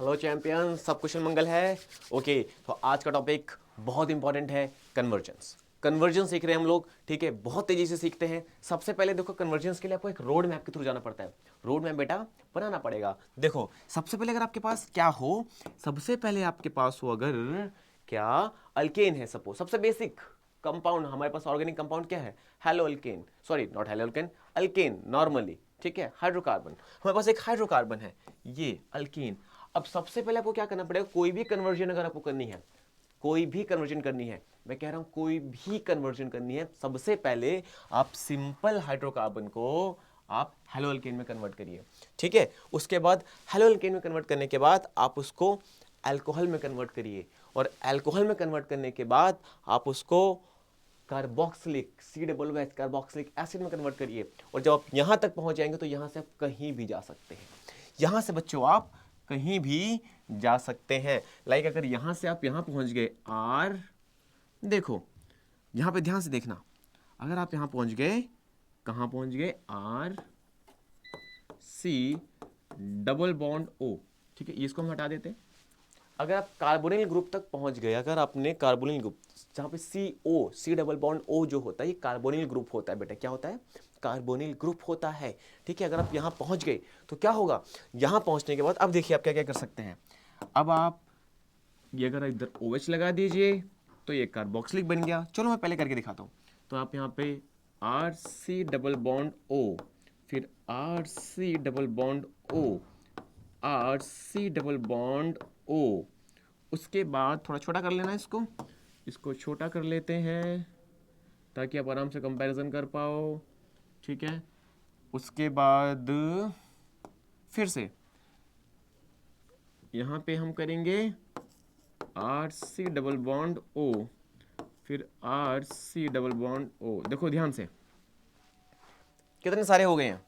Hello champion, सब कुशल मंगल है। Okay, तो आज का टॉपिक बहुत इंपॉर्टेंट है, कन्वर्जेंस। कन्वर्जेंस सीख रहे हैं हम लोग, ठीक है, बहुत तेजी से सीखते हैं। सबसे पहले देखो, कन्वर्जेंस के लिए आपको एक रोड मैप के थ्रू जाना पड़ता है। रोड मैप बेटा बनाना पड़ेगा। देखो, सबसे पहले अगर आपके पास क्या हो, सबसे पहले आपके पास हो अगर क्या, अल्केन है सपोज, सबसे बेसिक कंपाउंड हमारे पास ऑर्गेनिक कंपाउंड क्या है, hello alkane, sorry not hello alkane, alkane normally, ठीक है, हाइड्रोकार्बन। हमारे पास एक हाइड्रोकार्बन है, ये अल्कीन। अब सबसे पहले आपको क्या करना पड़ेगा, कोई भी कन्वर्जन अगर आपको करनी है, कोई भी कन्वर्जन करनी है, मैं कह रहा हूं कोई भी कन्वर्जन करनी है, सबसे पहले आप सिंपल हाइड्रोकार्बन को आप हेलो अल्केन में कन्वर्ट करिए, ठीक है। उसके बाद हेलो अल्केन में कन्वर्ट करने के बाद आप उसको अल्कोहल में कन्वर्ट करिए, और अल्कोहल में कन्वर्ट करने के बाद आप उसको कार्बोक्सिलिक C+H कार्बोक्सिलिक एसिड में कन्वर्ट करिए। और जब आप यहां तक पहुंच जाएंगे तो यहां से आप कहीं भी जा सकते हैं। यहां से बच्चों आप कहीं भी जा सकते हैं। लाइक अगर यहां से आप यहां पहुंच गए आर, देखो यहां पे ध्यान से देखना, अगर आप यहां पहुंच गए, कहां पहुंच गए, आर C+O, ठीक है, इसको हम हटा देते हैं। अगर आप कार्बोनिल ग्रुप तक पहुंच गए, अगर आपने कार्बोनिल ग्रुप जहां पे C+O जो होता है, ये कार्बोनिल ग्रुप होता है बेटा, क्या होता है, कार्बोनिल ग्रुप होता है, ठीक है। अगर आप यहां पहुंच गए तो क्या होगा, यहां पहुंचने के बाद अब देखिए आप क्या क्या कर सकते हैं। अब आप ये अगर इधर OH लगा दीजिए तो ये कार्बोक्सिलिक बन गया। चलो मैं पहले करके दिखाता हूं। तो आप यहां पे RC+O, फिर RC+O, RC+O, उसके बाद थोड़ा छोटा कर लेना, इसको छोटा कर लेते हैं ताकि आप आराम से कंपैरिजन कर पाओ, ठीक है। उसके बाद फिर से यहाँ पे हम करेंगे RC+O, फिर RC+O। देखो ध्यान से कितने सारे हो गए हैं,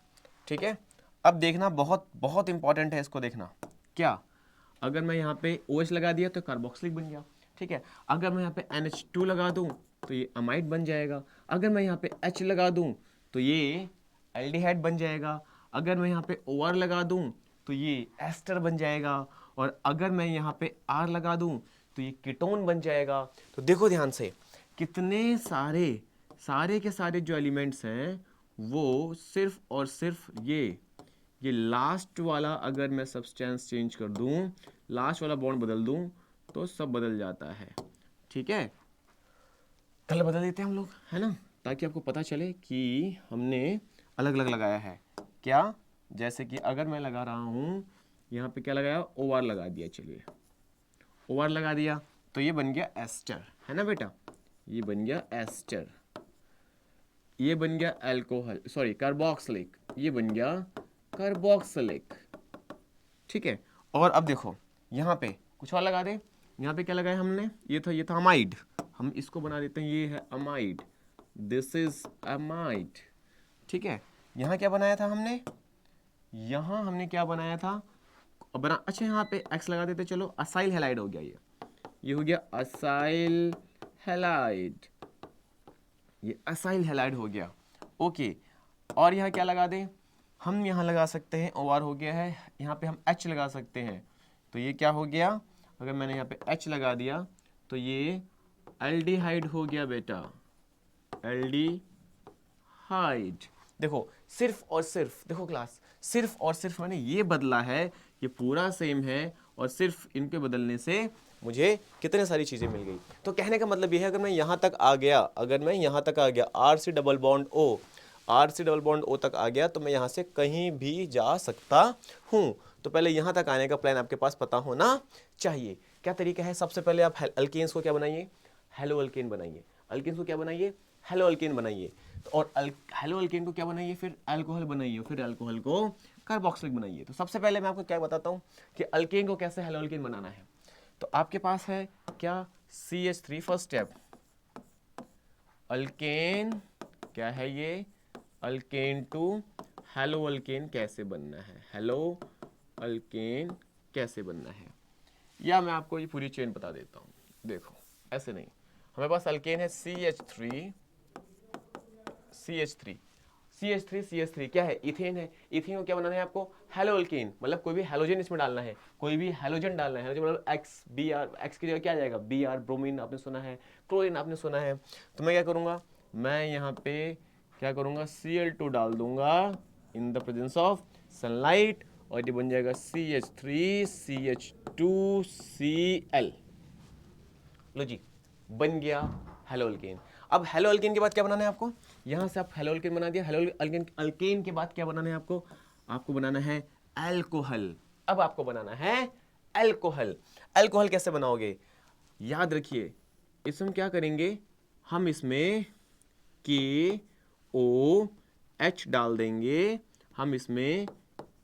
ठीक है। अब देखना बहुत बहुत इंपॉर्टेंट है, इसको देखना। क्या, अगर मैं यहाँ पे OH लगा दिया तो कार्बोक्सिलिक बन गया, ठीक है। अगर मैं यहाँ पे NH2 लगा दूं तो ये अमाइड बन जाएगा। अगर मैं यहाँ पे H लगा दूं तो ये एल्डिहाइड बन जाएगा। अगर मैं यहाँ पे OR लगा दूं तो ये एस्टर बन जाएगा। और अगर मैं यहाँ पे R लगा दूं तो ये कीटोन बन जाएगा। तो देखो ध्यान से, कितने सारे सारे के सारे जो एलिमेंट्स हैं वो सिर्फ और सिर्फ ये लास्ट वाला, अगर मैं सब्सटेंस चेंज कर दूं, लास्ट वाला बॉन्ड बदल दूं तो सब बदल जाता है, ठीक है। कलर बदल देते हैं हम लोग, है ना, ताकि आपको पता चले कि हमने अलग अलग लगाया है। क्या, जैसे कि अगर मैं लगा रहा हूं यहाँ पे क्या लगाया, OR लगा दिया, चलिए OR लगा दिया तो ये बन गया एस्टर, है ना बेटा, ये बन गया एस्टर। ये बन गया अल्कोहल, सॉरी कार्बोक्सिलिक, ये बन गया कार्बोक्सिलिक, ठीक है। और अब देखो यहाँ पे कुछ और लगा दे, यहाँ पे क्या लगाया हमने, ये था अमाइड, हम इसको बना देते हैं, ये है अमाइड, दिस इज अमाइड, ठीक है। यहाँ क्या बनाया था हमने, यहाँ हमने क्या बनाया था, बना, अच्छा यहाँ पे X लगा देते, चलो असाइल हेलाइड हो गया, ये हो गया असाइल हेलाइड, ये असाइल हेलाइड हो गया, ओके। और यहाँ क्या लगा दें, हम यहाँ लगा सकते हैं, OR हो गया है, यहाँ पे हम H लगा सकते हैं, तो ये क्या हो गया, अगर मैंने यहाँ पे H लगा दिया तो ये एल्डिहाइड हो गया बेटा, एल्डिहाइड। देखो सिर्फ और सिर्फ, देखो क्लास, सिर्फ और सिर्फ मैंने ये बदला है, ये पूरा सेम है, और सिर्फ इनके बदलने से मुझे कितने सारी चीजें मिल गई। तो कहने का मतलब ये है, अगर मैं यहाँ तक आ गया, अगर मैं यहाँ तक आ गया, RC+O तक आ गया तो मैं यहाँ से कहीं भी जा सकता हूँ। तो पहले यहाँ तक आने का प्लान आपके पास पता होना चाहिए। क्या तरीका है, सबसे पहले आप अल्केन्स को क्या बनाइए, हेलो अल्केन बनाइए। अल्केन्स को क्या बनाइए, हेलो अल्केन बनाइए। तो और हेलो अल्केन को क्या बनाइए, फिर अल्कोहल बनाइए, फिर अल्कोहल को कार्बोक्सिलिक बनाइए। तो सबसे पहले मैं आपको क्या बताता हूँ कि अल्केन को कैसे हेलो अल्केन बनाना है। तो आपके पास है क्या, CH3, फर्स्ट स्टेप, अल्केन, क्या है ये, अल्केन टू हेलो अल्केन कैसे बनना है, हेलो अल्केन कैसे बनना है, या मैं आपको ये पूरी चेन बता देता हूँ। देखो ऐसे नहीं, हमारे पास अल्केन है CH3, CH3 क्या है? इथेन है। इथेन को क्या बनाना है आपको? हेलोअल्केन, मतलब कोई भी हेलोजन इसमें डालना है, कोई भी हेलोजन डालना है। हेलोजन मतलब एक्स, बी आर, एक्स की जगह क्या आ जाएगा? बी आर, ब्रोमीन आपने सुना है, क्लोरीन आपने सुना है। तो मैं क्या करूंगा, मैं यहाँ पे क्या करूंगा, Cl2 डाल दूंगा in the presence of sunlight, और ये बन जाएगा CH3CH2Cl। लो जी, बन गया हेलोअल्केन। अब हेलोअल्केन के बाद क्या बनाना है आपको? यहां से आप हेलोअल्केन बना दिया। हेलोअल्केन अल्केन के बाद क्या बनाना है आपको? आपको बनाना है अल्कोहल। अब आपको बनाना है अल्कोहल। अल्कोहल कैसे बनाओगे? याद रखिए, इसमें क्या करेंगे, हम इसमें KOH डाल देंगे, हम इसमें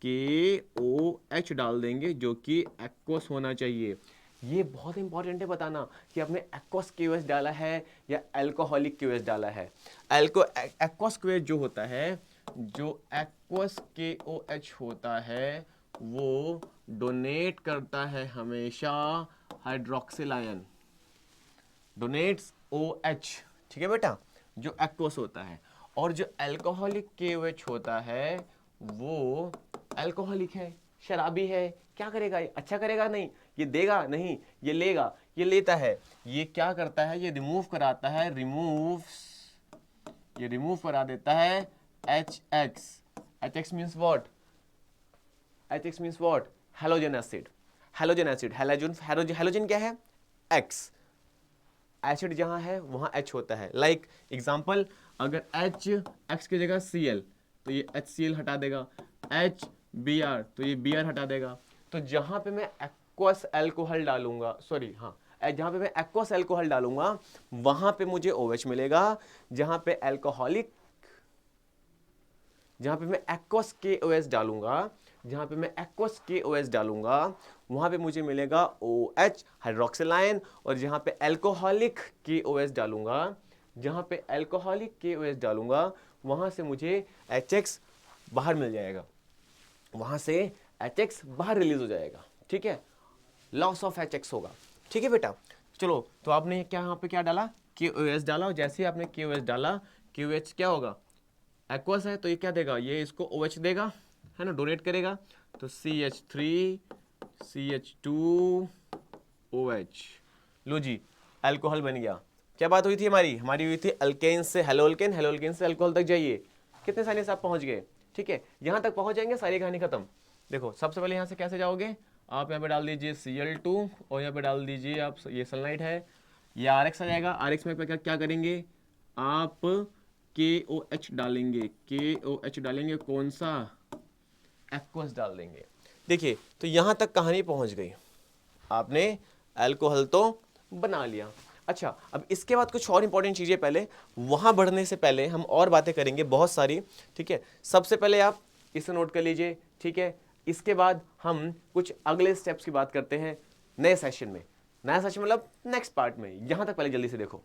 KOH डाल देंगे, जो कि एक्वस होना चाहिए। ये बहुत इंपॉर्टेंट है बताना कि आपने एक्वस KOH डाला है या अल्कोहलिक KOH डाला है। एक्वस KOH जो होता है, जो एक्वस KOH होता है, वो डोनेट करता है हमेशा हाइड्रोक्सिल आयन, डोनेट्स OH, ठीक है बेटा, जो एक्वस होता है। और जो अल्कोहलिक KOH होता है, वो अल्कोहलिक है, शराबी है। क्या करेगा ये? अच्छा करेगा? नहीं। ये देगा? नहीं। ये लेगा? ये लेता है। ये क्या करता है? ये रिमूव कराता है, ये रिमूव करा देता है HX। HX means what? HX means what? Halogen acid. Halogen acid, halogen क्या है? X। एसिड जहां है वहां H होता है। लाइक एग्जाम्पल, अगर X की जगह Cl, तो ये HCl हटा देगा। HBr, तो ये Br हटा देगा। तो जहां पे मैं एक्वस अल्कोहल डालूंगा, सॉरी हाँ, जहां पे मैं एक्वस अल्कोहल डालूंगा, वहां पे मुझे OH मिलेगा। जहां पे अल्कोहलिक, जहां पे मैं एक्वस KOH डालूंगा, जहां पे मैं एक्वस KOH डालूंगा, वहां पे मुझे मिलेगा OH, हाइड्रोक्सिल आयन। और जहां पे अल्कोहलिक KOH डालूंगा, जहां पे अल्कोहलिक KOH डालूंगा, वहां से मुझे HX बाहर मिल जाएगा, वहां से HX बाहर रिलीज हो जाएगा। ठीक है, लॉस ऑफ HX होगा। ठीक है बेटा, चलो, तो आपने क्या यहाँ पे क्या डाला? KOH डाला, और जैसे ही आपने KOH डाला, KOH क्या होगा? एक्वस है, तो ये क्या देगा? ये इसको OH देगा, है ना, डोनेट करेगा। तो CH3CH2OH। लो जी, अल्कोहल बन गया। क्या बात हुई थी हमारी हुई थी अल्केन से हेलोअल्केन, हेलोअल्केन से अल्कोहल तक जाइए। कितने साइने से आप पहुंच गए? ठीक है, यहां तक पहुंच जाएंगे, सारी कहानी खत्म। देखो, सबसे पहले यहां से कैसे जाओगे? आप यहाँ पे डाल दीजिए Cl2, और यहाँ पे डाल दीजिए आप, ये सनलाइट है, ये RX आ जाएगा। RX में क्या करेंगे आप? KOH डालेंगे, KOH डालेंगे, कौन सा? एक्वस डाल देंगे। देखिए, तो यहां तक कहानी पहुंच गई, आपने अल्कोहल तो बना लिया। अच्छा, अब इसके बाद कुछ और इंपॉर्टेंट चीजें, पहले वहां बढ़ने से पहले हम और बातें करेंगे बहुत सारी। ठीक है, सबसे पहले आप इसे नोट कर लीजिए। ठीक है, इसके बाद हम कुछ अगले स्टेप्स की बात करते हैं नए सेशन में। नया सेशन मतलब नेक्स्ट पार्ट में। यहां तक पहले जल्दी से देखो।